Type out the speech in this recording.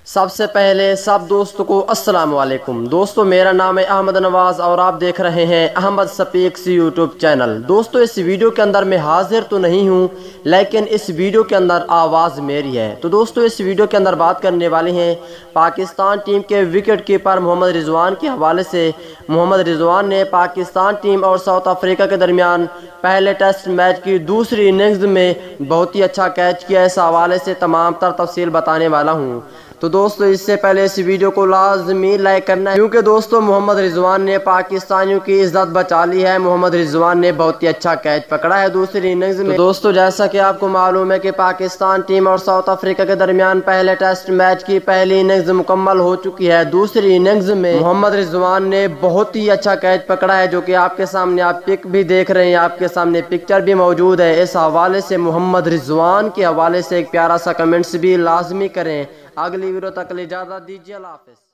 سب سے پہلے سب دوستوں کو السلام علیکم۔ دوستو میرا نام ہے احمد نواز اور آپ دیکھ رہے ہیں احمد سپیکس یوٹیوب چینل۔ دوستو اس ویڈیو کے اندر میں حاضر تو نہیں ہوں لیکن اس ویڈیو کے اندر آواز میری ہے۔ تو دوستو اس ویڈیو کے اندر بات کرنے والے ہیں پاکستان ٹیم کے وکٹ کیپر محمد رضوان کے حوالے سے۔ محمد رضوان نے پاکستان ٹیم اور ساؤتھ افریقہ کے درمیان پہلے ٹیسٹ میچ کی دوسری اننگز میں بہت ہی اچھا کیچ کیا۔ اس حوالے سے تمام تر تفصیل بتانے والا ہوں۔ تو دوستو اس سے پہلے اس ویڈیو کو لازمی لائک کرنا ہے کیونکہ دوستو محمد رضوان نے پاکستانیوں کی عزت بچا لی ہے۔ محمد رضوان نے بہت ہی اچھا کیچ پکڑا ہے دوسری اننگز میں۔ تو دوستو جیسا کہ آپ کو معلوم ہے کہ پاکستان ٹیم اور ساؤتھ افریقہ کے درمیان پہلے ٹیسٹ میچ کی پہلی اننگز مکمل ہو چکی ہے۔ دوسری اننگز میں محمد رضوان نے بہت ہی اچھا کیچ پکڑا ہے جو کہ آپ کے سامنے آپ پک بھی دیکھ رہے ہیں، آپ کے سامنے پکچر بھی موجود ہے۔ اس حوالے سے محمد رضوان کے حوالے سے ایک پیارا سا کمنٹس بھی لازمی کریں۔ اگلی ویڈیو تک اجازت دیجیے، اللہ حافظ۔